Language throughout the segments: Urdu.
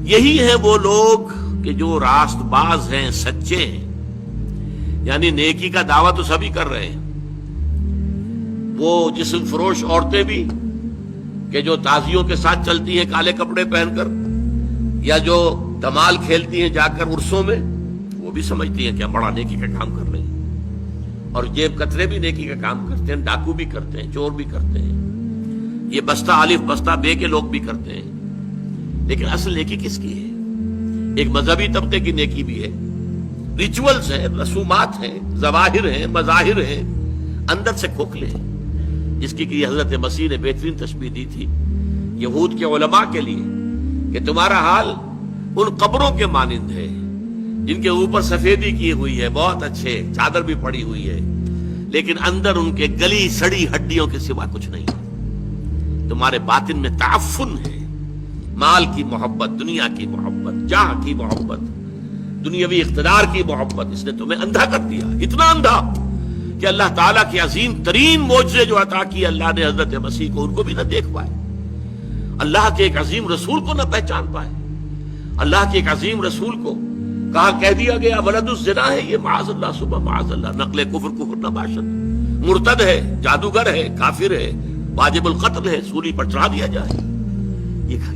یہی ہیں وہ لوگ کہ جو راست باز ہیں، سچے ہیں، یعنی نیکی کا دعویٰ تو سبھی کر رہے ہیں، وہ جسم فروش عورتیں بھی کہ جو تازیوں کے ساتھ چلتی ہیں کالے کپڑے پہن کر، یا جو دمال کھیلتی ہیں جا کر عرسوں میں، وہ بھی سمجھتی ہیں کہ ہم بڑا نیکی کا کام کر رہے ہیں، اور جیب کترے بھی نیکی کا کام کرتے ہیں، ڈاکو بھی کرتے ہیں، چور بھی کرتے ہیں، یہ بستہ الف بستہ بے کے لوگ بھی کرتے ہیں۔ لیکن اصل نیکی کس کی ہے؟ ایک مذہبی طبقے کی نیکی بھی ہے، ریچولز ہیں، رسومات ہیں، ظواہر ہیں، مظاہر ہیں، اندر سے کھوکھلے ہیں، جس کی کہ حضرت مسیح نے بہترین تشبیہ دی تھی یہود کے علماء کے لیے کہ تمہارا حال ان قبروں کے مانند ہے جن کے اوپر سفیدی کی ہوئی ہے، بہت اچھے، چادر بھی پڑی ہوئی ہے، لیکن اندر ان کے گلی سڑی ہڈیوں کے سوا کچھ نہیں ہے۔ تمہارے باطن میں تعفن ہے، مال کی محبت، دنیا کی محبت، جاہ کی محبت، دنیاوی اقتدار کی محبت، اس نے تمہیں اندھا کر دیا، اتنا اندھا کہ اللہ تعالیٰ کے عظیم ترین معجزے جو عطا کیے اللہ نے حضرت مسیح کو، ان کو بھی نہ دیکھ پائے، اللہ کے ایک عظیم رسول کو نہ پہچان پائے، اللہ کے ایک عظیم رسول کو کہا کہہ دیا گیا ولد الزنا ہے، یہ معاذ اللہ صبح معاذ اللہ، نقل کفر نہ باشد، مرتد ہے، جادوگر ہے، کافر ہے، واجب القتل ہے، سولی پر چڑھا دیا جائے۔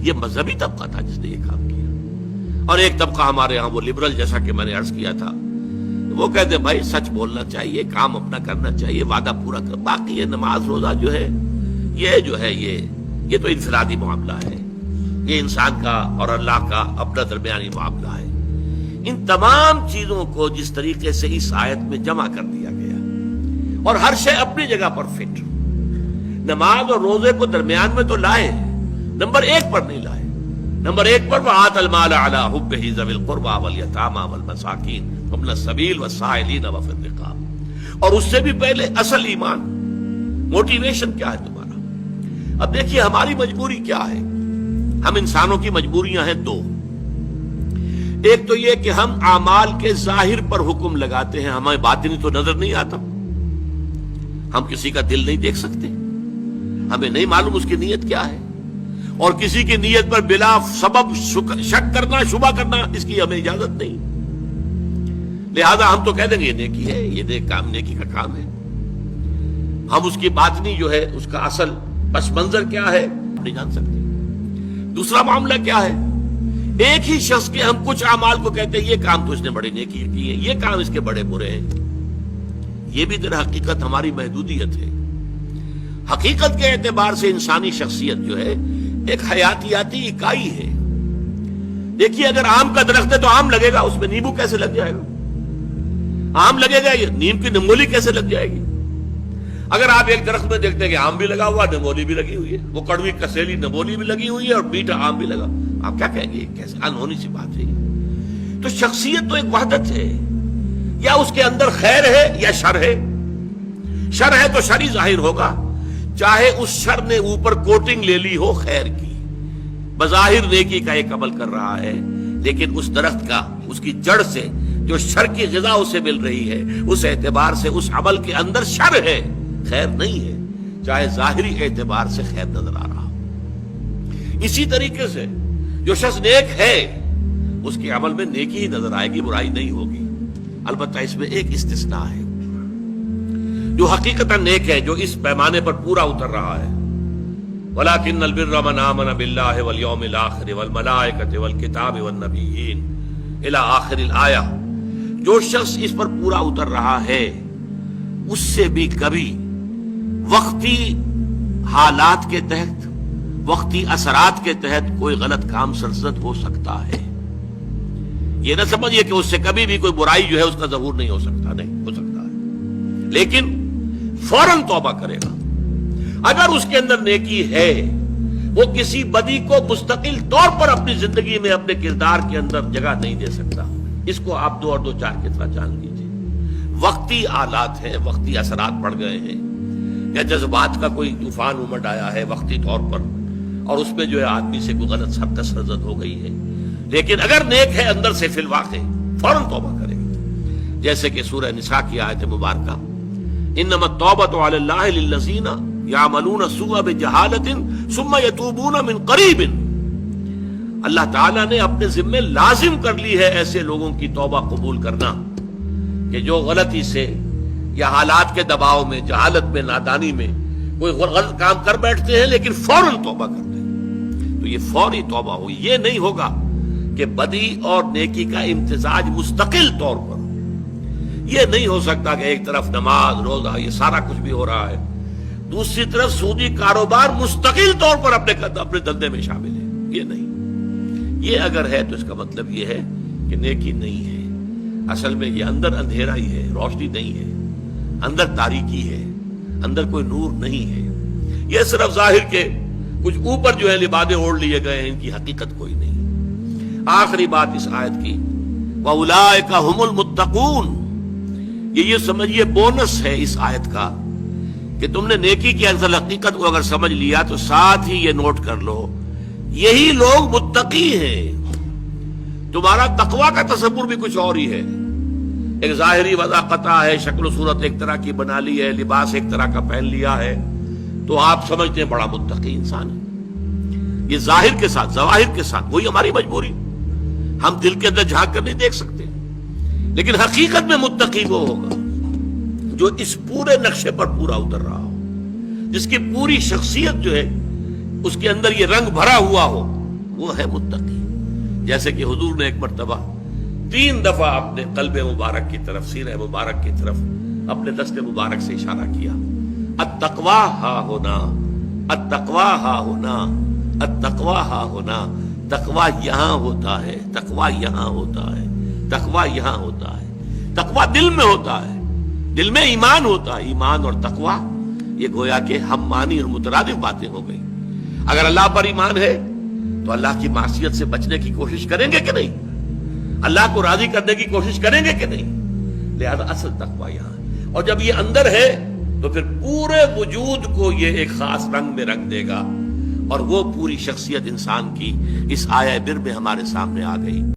یہ مذہبی طبقہ تھا جس نے یہ کام کیا، اور ایک طبقہ ہمارے ہاں وہ لبرل، جیسا کہ میں نے عرض کیا تھا، وہ کہتے ہیں بھائی سچ بولنا چاہیے، کام اپنا کرنا چاہیے، وعدہ پورا کر، باقی یہ نماز روزہ جو ہے یہ تو انفرادی معاملہ ہے، یہ انسان کا اور اللہ کا اپنا درمیانی معاملہ ہے۔ ان تمام چیزوں کو جس طریقے سے اس آیت میں جمع کر دیا گیا، اور ہر شے اپنی جگہ پر فٹ، نماز اور روزے کو درمیان میں تو لائے، نمبر 1 پر نہیں لائے، نمبر 1 پر وَآتَ الْمَالَ عَلَىٰ حُبِّهِ ذَوِي الْقُرْبَىٰ وَالْيَتَامَىٰ وَالْمَسَاكِينِ وَابْنَ السَّبِيلِ وَالسَّائِلِينَ وَفِي الرِّقَابِ، اور اس سے بھی پہلے اصل ایمان، موٹیویشن کیا ہے تمہارا؟ اب دیکھیے ہماری مجبوری کیا ہے، ہم انسانوں کی مجبوریاں ہیں 2۔ ایک تو یہ کہ ہم اعمال کے ظاہر پر حکم لگاتے ہیں، ہمیں باطنی تو نظر نہیں آتا، ہم کسی کا دل نہیں دیکھ سکتے، ہمیں نہیں معلوم اس کی نیت کیا ہے، اور کسی کی نیت پر بلا سبب شک کرنا، شبہ کرنا، اس کی ہمیں اجازت نہیں، لہذا ہم تو کہہ دیں گے یہ نیکی ہے، یہ کام نیکی کا کام ہے، ہم اس کی باطنی جو ہے، اس کا اصل پس منظر کیا ہے نہیں جان سکتے۔ دوسرا معاملہ کیا ہے، ایک ہی شخص کے ہم کچھ اعمال کو کہتے ہیں یہ کام تو اس نے بڑی نیکی کی ہے، یہ کام اس کے بڑے برے ہیں، یہ بھی در حقیقت ہماری محدودیت ہے۔ حقیقت کے اعتبار سے انسانی شخصیت جو ہے ایک حیاتیاتی اکائی ہے۔ دیکھیے اگر آم کا درخت ہے تو آم لگے گا، اس میں نیمبو کیسے لگ جائے گا؟ آم لگے گا، نیم کی نمولی کیسے لگ جائے گی؟ اگر آپ ایک درخت میں دیکھتے ہیں کہ آم بھی لگا ہوا، نمولی بھی لگی ہوئی ہے، وہ کڑوی کسیلی نمولی بھی لگی ہوئی ہے اور میٹھا آم بھی لگا، آپ کیا کہیں گے؟ کیسے انہونی سی بات ہے۔ تو شخصیت تو ایک وحدت ہے، یا اس کے اندر خیر ہے یا شر ہے، شر ہے تو شر ہی ظاہر ہوگا، چاہے اس شر نے اوپر کوٹنگ لے لی ہو خیر کی، بظاہر نیکی کا ایک عمل کر رہا ہے، لیکن اس درخت کا، اس کی جڑ سے جو شر کی غذا اسے مل رہی ہے، اس اعتبار سے اس عمل کے اندر شر ہے، خیر نہیں ہے، چاہے ظاہری اعتبار سے خیر نظر آ رہا ہو۔ اسی طریقے سے جو شخص نیک ہے اس کے عمل میں نیکی ہی نظر آئے گی، برائی نہیں ہوگی۔ البتہ اس میں ایک استثناء ہے، جو حقیقتاً نیک ہے، جو اس پیمانے پر پورا اتر رہا ہے، وَلَٰكِنَّ الْبِرَّ مَنْ آمَنَ بِاللَّهِ وَالْيَوْمِ الْآخِرِ وَالْمَلَائِكَةِ وَالْكِتَابِ وَالنَّبِيِّينَ إِلَىٰ آخِرِ الْآيَةِ، جو شخص اس پر پورا اتر رہا ہے اس سے بھی کبھی وقتی حالات کے تحت، وقتی اثرات کے تحت کوئی غلط کام سرزد ہو سکتا ہے۔ یہ نہ سمجھیے کہ اس سے کبھی بھی کوئی برائی جو ہے اس کا ظہور نہیں ہو سکتا، نہیں ہو سکتا ہے، لیکن فوراً توبہ کرے گا۔ اگر اس کے اندر نیکی ہے، وہ کسی بدی کو مستقل طور پر اپنی زندگی میں، اپنے کردار کے اندر جگہ نہیں دے سکتا۔ اس کو آپ 2 اور 2 4 کی طرح جان لیجیے۔ وقتی آلات ہیں، وقتی اثرات پڑ گئے ہیں، یا جذبات کا کوئی طوفان امڈ آیا ہے وقتی طور پر، اور اس میں جو ہے آدمی سے کوئی غلط حرکت سرزد ہو گئی ہے، لیکن اگر نیک ہے اندر سے فی الواقع فوراً توبہ کرے گا، جیسے کہ سورہ نساء کی آیت مبارکہ انما التوبۃ علی اللہ للذین یعملون السوء بجہالۃ ثم یتوبون من قریب، اللہ تعالیٰ نے اپنے ذمے لازم کر لی ہے ایسے لوگوں کی توبہ قبول کرنا کہ جو غلطی سے یا حالات کے دباؤ میں، جہالت میں، نادانی میں کوئی غلط کام کر بیٹھتے ہیں لیکن فوراً توبہ کرتے ہیں، تو یہ فوری توبہ ہو. یہ نہیں ہوگا کہ بدی اور نیکی کا امتزاج مستقل طور پر. یہ نہیں ہو سکتا کہ ایک طرف نماز، روزہ، یہ سارا کچھ بھی ہو رہا ہے، دوسری طرف سودی کاروبار مستقل طور پر اپنے دندے میں شامل ہے. یہ نہیں. یہ اگر ہے تو اس کا مطلب یہ ہے کہ نیکی نہیں ہے. اصل میں یہ اندر اندھیرا ہی ہے، روشنی نہیں ہے، اندر تاریکی ہے، اندر کوئی نور نہیں ہے. یہ صرف ظاہر کے کچھ اوپر جو ہے لبادے اوڑھ لیے گئے ہیں، ان کی حقیقت کوئی نہیں. آخری بات اس آیت کی، وَأُولَٰئِكَ هُمُ الْمُتَّقُونَ. یہ سمجھیے بونس ہے اس آیت کا کہ تم نے نیکی کی اصل حقیقت کو اگر سمجھ لیا تو ساتھ ہی یہ نوٹ کر لو، یہی لوگ متقی ہیں. تمہارا تقویٰ کا تصور بھی کچھ اور ہی ہے. ایک ظاہری وضاقتہ ہے، شکل و صورت ایک طرح کی بنا لی ہے، لباس ایک طرح کا پہن لیا ہے، تو آپ سمجھتے ہیں بڑا متقی انسان ہے. یہ ظاہر کے ساتھ، ظواہر کے ساتھ، وہی ہماری مجبوری. ہم دل کے اندر جھانک کر نہیں دیکھ سکتے. لیکن حقیقت میں متقی وہ ہوگا جو اس پورے نقشے پر پورا اتر رہا ہو، جس کی پوری شخصیت جو ہے اس کے اندر یہ رنگ بھرا ہوا ہو، وہ ہے متقی. جیسے کہ حضور نے ایک مرتبہ 3 دفعہ اپنے قلب مبارک کی طرف، سینہ مبارک کی طرف اپنے دست مبارک سے اشارہ کیا. التقویٰ ہا ہونا، التقویٰ ہا ہونا، التقویٰ ہا ہونا. تقویٰ یہاں ہوتا ہے، تقویٰ یہاں ہوتا ہے، تقویٰ یہاں ہوتا ہے. تقویٰ دل میں ہوتا ہے، دل میں ایمان ہوتا ہے. ایمان اور تقویٰ یہ گویا کہ ہم معنی اور مترادف باتیں ہو گئی. اگر اللہ پر ایمان ہے تو اللہ کی معصیت سے بچنے کی کوشش کریں گے کہ نہیں؟ اللہ کو راضی کرنے کی کوشش کریں گے کہ نہیں؟ لہذا اصل تقویٰ یہاں ہے. اور جب یہ اندر ہے تو پھر پورے وجود کو یہ ایک خاص رنگ میں رنگ دے گا، اور وہ پوری شخصیت انسان کی اس آیہ بر میں ہمارے سامنے آ گئی.